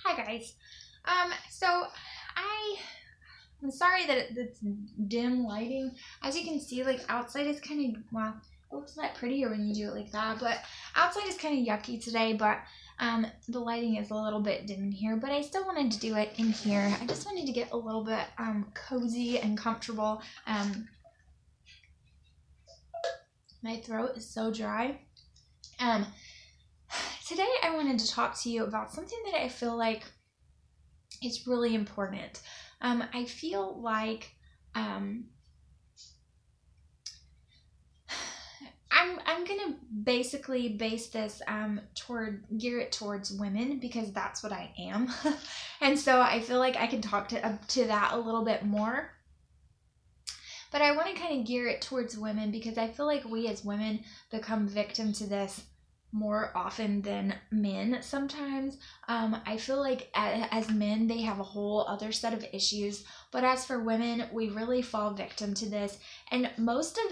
Hi guys. So I'm sorry that it's dim lighting. As you can see, like outside is kind of, well, it looks a lot prettier when you do it like that, but outside is kind of yucky today, but the lighting is a little bit dim in here, but I still wanted to do it in here. I just wanted to get a little bit cozy and comfortable. My throat is so dry. Today I wanted to talk to you about something that I feel like is really important. I feel like I'm gonna basically base this gear it towards women because that's what I am, and so I feel like I can talk to that a little bit more. But I want to kind of gear it towards women because I feel like we as women become victim to this more often than men sometimes. I feel like as men, they have a whole other set of issues. But as for women, we really fall victim to this. And most of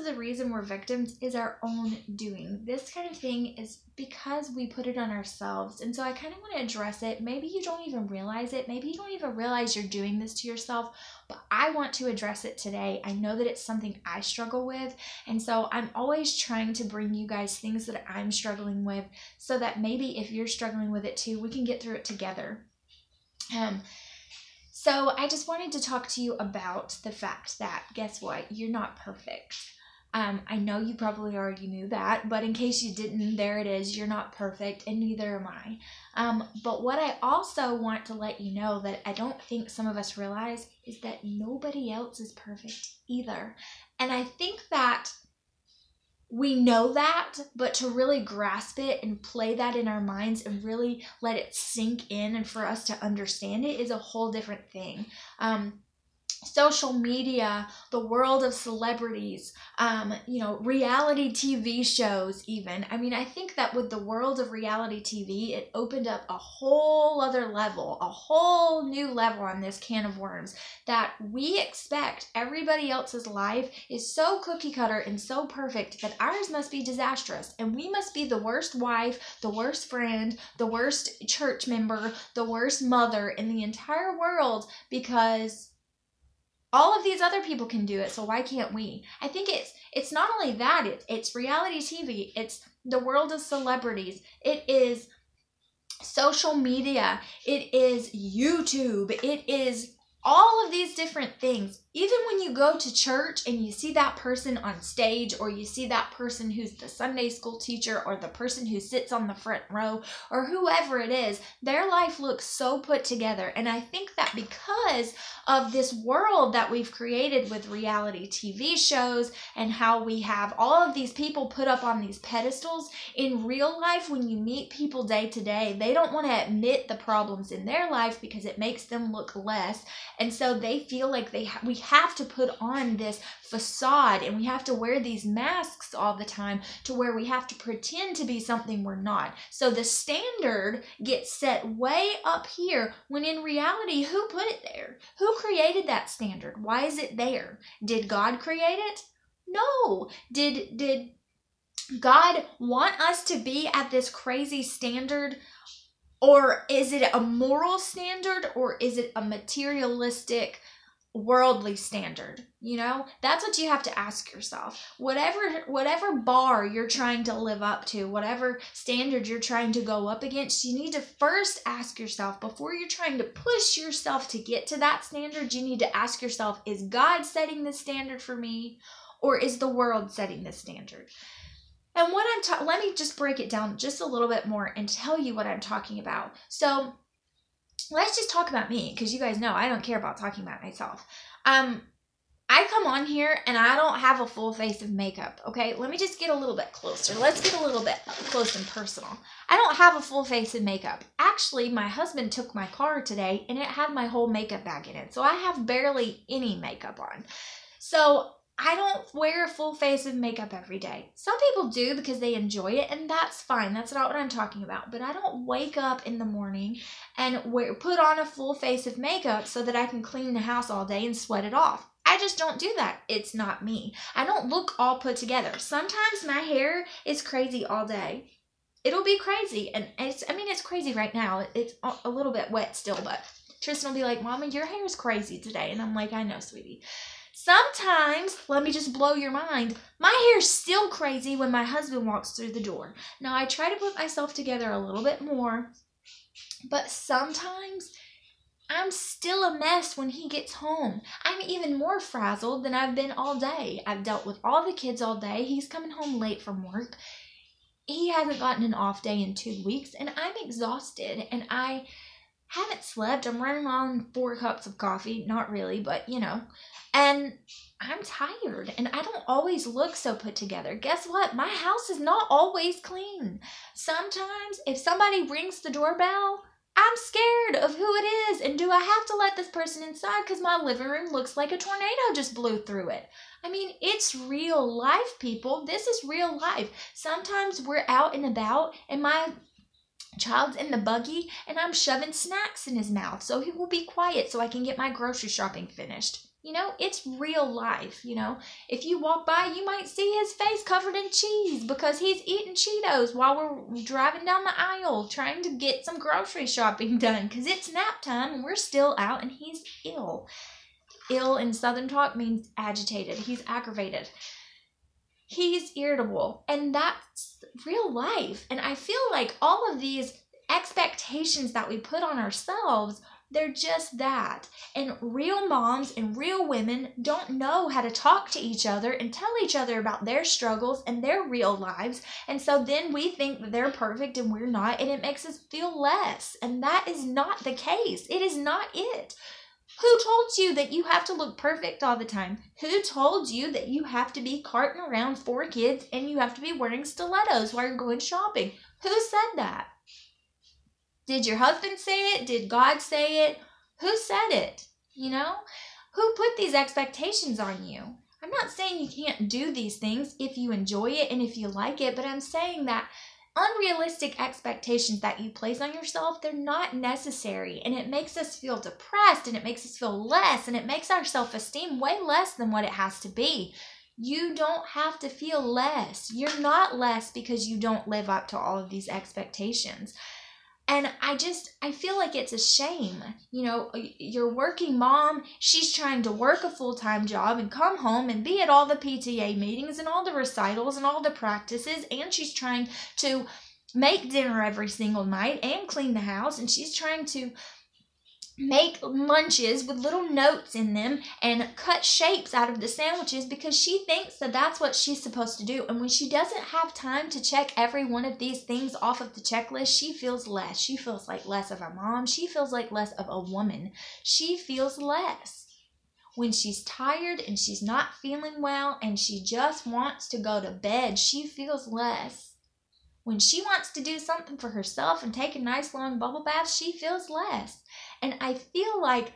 the reason we're victims is our own doing. This kind of thing is because we put it on ourselves. And so I kind of want to address it. Maybe you don't even realize it. Maybe you don't even realize you're doing this to yourself. But I want to address it today. I know that it's something I struggle with. And so I'm always trying to bring you guys things that I'm struggling with so that maybe if you're struggling with it too, we can get through it together. So I just wanted to talk to you about the fact that, guess what? You're not perfect. I know you probably already knew that, but in case you didn't, there it is. You're not perfect, and neither am I. But what I also want to let you know that I don't think some of us realize is that nobody else is perfect either. And I think that we know that, but to really grasp it and play that in our minds and really let it sink in and for us to understand it is a whole different thing. Social media, the world of celebrities, reality TV shows even. I mean, I think that with the world of reality TV, it opened up a whole other level, a whole new level on this can of worms that we expect everybody else's life is so cookie cutter and so perfect that ours must be disastrous. And we must be the worst wife, the worst friend, the worst church member, the worst mother in the entire world because all of these other people can do it, so why can't we? I think it's not only that, it's reality TV, it's the world of celebrities, it is social media, it is YouTube, it is all of these different things. Even when you go to church and you see that person on stage, or you see that person who's the Sunday school teacher, or the person who sits on the front row, or whoever it is, their life looks so put together. And I think that because of this world that we've created with reality TV shows and how we have all of these people put up on these pedestals, in real life, when you meet people day to day, they don't want to admit the problems in their life because it makes them look less. And so they feel like we have to put on this facade and we have to wear these masks all the time to where we have to pretend to be something we're not. So the standard gets set way up here when in reality, who put it there? Who created that standard? Why is it there? Did God create it? No. Did God want us to be at this crazy standard? Or is it a moral standard, or is it a materialistic, worldly standard? You know, that's what you have to ask yourself. Whatever bar you're trying to live up to, whatever standard you're trying to go up against, you need to first ask yourself, before you're trying to push yourself to get to that standard, you need to ask yourself, is God setting the standard for me, or is the world setting the standard? And what let me just break it down just a little bit more and tell you what I'm talking about. So let's just talk about me, because you guys know I don't care about talking about myself. I come on here and I don't have a full face of makeup, okay? Let me just get a little bit closer. Let's get a little bit close and personal. I don't have a full face of makeup. Actually, my husband took my car today and it had my whole makeup bag in it. So I have barely any makeup on. So I don't wear a full face of makeup every day. Some people do because they enjoy it, and that's fine. That's not what I'm talking about. But I don't wake up in the morning and put on a full face of makeup so that I can clean the house all day and sweat it off. I just don't do that. It's not me. I don't look all put together. Sometimes my hair is crazy all day. it'll be crazy. And it's crazy right now. It's a little bit wet still, but Tristan will be like, Mama, your hair is crazy today. And I'm like, I know, sweetie. Sometimes, let me just blow your mind, my hair's still crazy when my husband walks through the door. Now, I try to put myself together a little bit more, but sometimes I'm still a mess when he gets home. I'm even more frazzled than I've been all day. I've dealt with all the kids all day. He's coming home late from work. He hasn't gotten an off day in 2 weeks, and I'm exhausted, and I haven't slept. I'm running on 4 cups of coffee. Not really, but and I'm tired, and I don't always look so put together. Guess what? My house is not always clean. Sometimes if somebody rings the doorbell, I'm scared of who it is, and do I have to let this person inside because my living room looks like a tornado just blew through it? I mean, it's real life, people. This is real life. Sometimes we're out and about, and my child's in the buggy, and I'm shoving snacks in his mouth so he will be quiet so I can get my grocery shopping finished. It's real life. If you walk by, you might see his face covered in cheese because he's eating Cheetos while we're driving down the aisle trying to get some grocery shopping done because it's nap time and we're still out, and he's ill. Ill in Southern talk means agitated. He's aggravated. He's irritable, and that's real life. And I feel like all of these expectations that we put on ourselves, they're just that. And real moms and real women don't know how to talk to each other and tell each other about their struggles and their real lives. And so then we think that they're perfect and we're not, and it makes us feel less. And that is not the case. It is not it. Who told you that you have to look perfect all the time? Who told you that you have to be carting around 4 kids and you have to be wearing stilettos while you're going shopping? Who said that? Did your husband say it? Did God say it? Who said it? Who put these expectations on you? I'm not saying you can't do these things if you enjoy it and if you like it, but I'm saying that unrealistic expectations that you place on yourself, they're not necessary, and it makes us feel depressed, and it makes us feel less, and it makes our self-esteem way less than what it has to be. You don't have to feel less. You're not less because you don't live up to all of these expectations. And I feel like it's a shame. Your working mom, she's trying to work a full-time job and come home and be at all the PTA meetings and all the recitals and all the practices, and she's trying to make dinner every single night and clean the house, and she's trying to make lunches with little notes in them and cut shapes out of the sandwiches because she thinks that that's what she's supposed to do. And when she doesn't have time to check every one of these things off of the checklist, she feels less. She feels like less of a mom. She feels like less of a woman. She feels less. When she's tired and she's not feeling well and she just wants to go to bed, she feels less. When she wants to do something for herself and take a nice long bubble bath, she feels less. And I feel like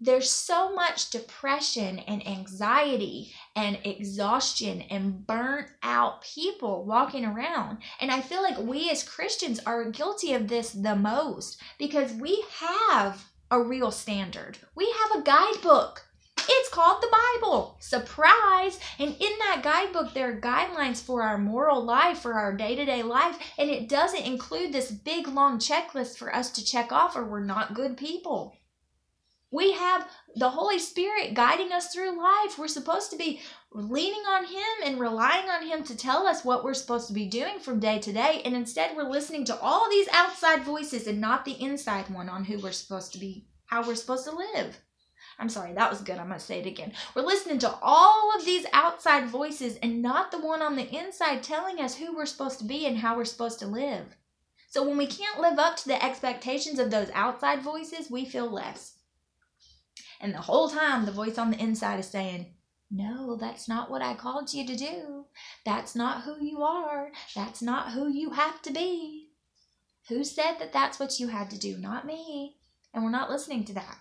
there's so much depression and anxiety and exhaustion and burnt out people walking around. And I feel like we as Christians are guilty of this the most because we have a real standard. We have a guidebook. It's called the Bible. Surprise! And in that guidebook, there are guidelines for our moral life, for our day-to-day life, and it doesn't include this big, long checklist for us to check off or we're not good people. We have the Holy Spirit guiding us through life. We're supposed to be leaning on Him and relying on Him to tell us what we're supposed to be doing from day to day, and instead we're listening to all these outside voices and not the inside one on who we're supposed to be, how we're supposed to live. I'm sorry, that was good. I'm going to say it again. We're listening to all of these outside voices and not the one on the inside telling us who we're supposed to be and how we're supposed to live. So when we can't live up to the expectations of those outside voices, we feel less. And the whole time, the voice on the inside is saying, no, that's not what I called you to do. That's not who you are. That's not who you have to be. Who said that that's what you had to do? Not me. And we're not listening to that.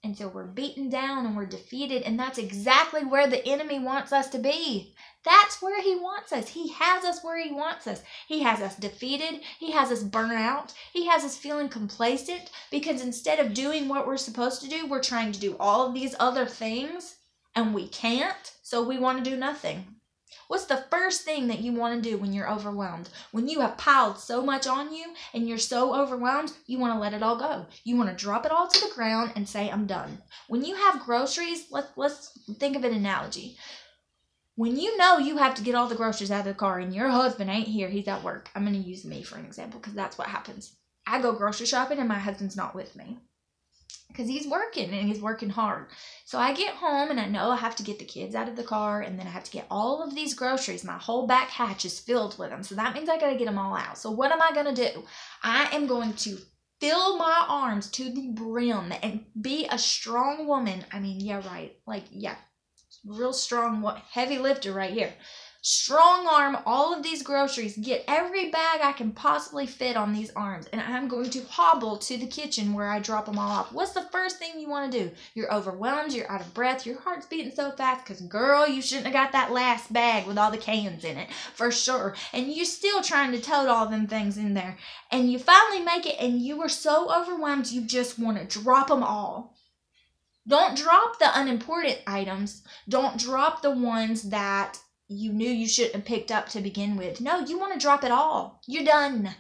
And so we're beaten down and we're defeated, and that's exactly where the enemy wants us to be. That's where he wants us. He has us where he wants us. He has us defeated. He has us burnt out. He has us feeling complacent because instead of doing what we're supposed to do, we're trying to do all of these other things, and we can't, so we want to do nothing. What's the first thing that you want to do when you're overwhelmed? When you have piled so much on you and you're so overwhelmed, you want to let it all go. You want to drop it all to the ground and say, I'm done. When you have groceries, let's think of an analogy. When you know you have to get all the groceries out of the car and your husband ain't here, he's at work. I'm going to use me for an example because that's what happens. I go grocery shopping and my husband's not with me because he's working and he's working hard. So I get home and I know I have to get the kids out of the car and then I have to get all of these groceries. My whole back hatch is filled with them. So that means I got to get them all out. So what am I going to do? I am going to fill my arms to the brim and be a strong woman. I mean, yeah, right. Like, yeah, real strong, heavy lifter right here. Strong arm all of these groceries, get every bag I can possibly fit on these arms, and I'm going to hobble to the kitchen where I drop them all off. What's the first thing you want to do? You're overwhelmed, you're out of breath, your heart's beating so fast because, girl, you shouldn't have got that last bag with all the cans in it, for sure. And you're still trying to tote all them things in there. And you finally make it, and you are so overwhelmed, you just want to drop them all. Don't drop the unimportant items. Don't drop the ones that you knew you shouldn't have picked up to begin with. No, you want to drop it all. You're done.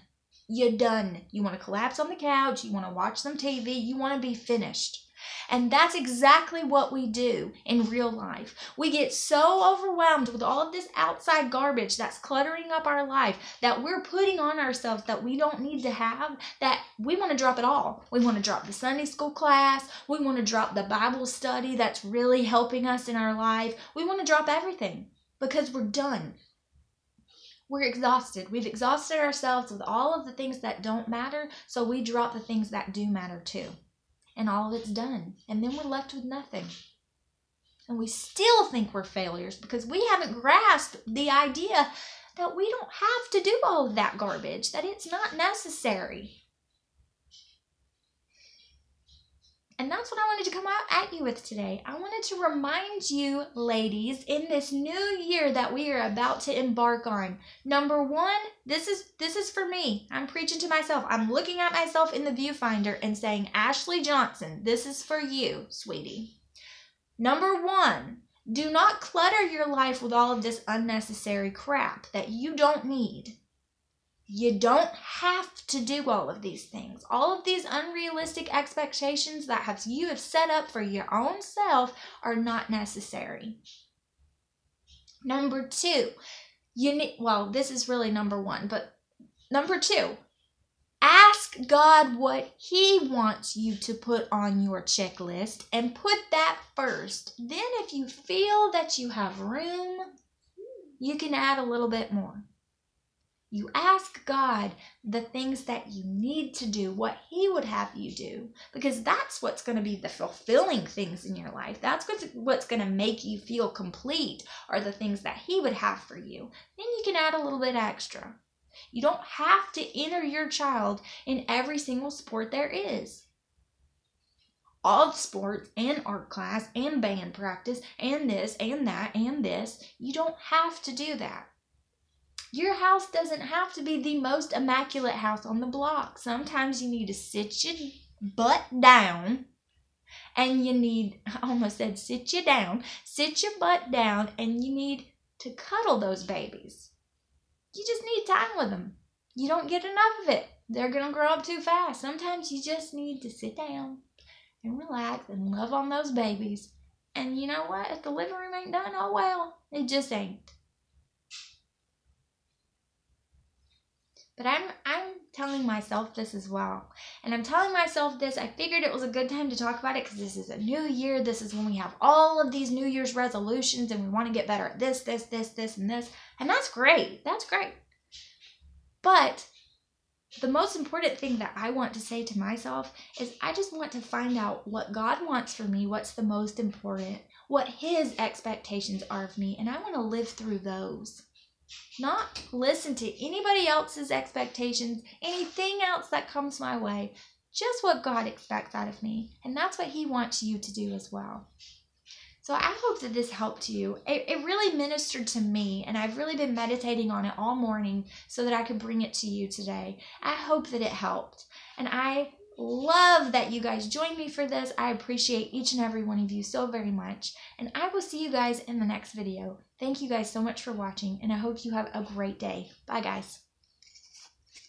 You're done. You want to collapse on the couch. You want to watch some TV. You want to be finished. And that's exactly what we do in real life. We get so overwhelmed with all of this outside garbage that's cluttering up our life, that we're putting on ourselves that we don't need to have, that we want to drop it all. We want to drop the Sunday school class. We want to drop the Bible study that's really helping us in our life. We want to drop everything because we're done. We're exhausted. We've exhausted ourselves with all of the things that don't matter, so we drop the things that do matter too. And all of it's done. And then we're left with nothing. And we still think we're failures because we haven't grasped the idea that we don't have to do all of that garbage, that it's not necessary. And that's what I wanted to come out at you with today. I wanted to remind you, ladies, in this new year that we are about to embark on. Number one, this is for me. I'm preaching to myself. I'm looking at myself in the viewfinder and saying, Ashley Johnson, this is for you, sweetie. Number one, do not clutter your life with all of this unnecessary crap that you don't need. You don't have to do all of these things. All of these unrealistic expectations that you have set up for your own self are not necessary. Number two, this is really number one, but number two, ask God what He wants you to put on your checklist and put that first. Then if you feel that you have room, you can add a little bit more. You ask God the things that you need to do, what He would have you do, because that's what's going to be the fulfilling things in your life. That's what's going to make you feel complete, are the things that He would have for you. Then you can add a little bit extra. You don't have to enter your child in every single sport there is. All sports and art class and band practice and this and that and this. You don't have to do that. Your house doesn't have to be the most immaculate house on the block. Sometimes you need to sit your butt down and I almost said sit your butt down and you need to cuddle those babies. You just need time with them. You don't get enough of it. They're going to grow up too fast. Sometimes you just need to sit down and relax and love on those babies. And you know what? If the living room ain't done, oh well, it just ain't. But I'm telling myself this as well. And I'm telling myself this, I figured it was a good time to talk about it because this is a new year. This is when we have all of these New Year's resolutions and we want to get better at this, and this. And that's great. That's great. But the most important thing that I want to say to myself is I just want to find out what God wants for me, what's the most important, what His expectations are of me, and I want to live through those. Not listen to anybody else's expectations, anything else that comes my way, just what God expects out of me. And that's what He wants you to do as well. So I hope that this helped you. It really ministered to me, and I've really been meditating on it all morning so that I could bring it to you today. I hope that it helped. And I love that you guys joined me for this. I appreciate each and every one of you so very much. And I will see you guys in the next video. Thank you guys so much for watching, and I hope you have a great day. Bye, guys.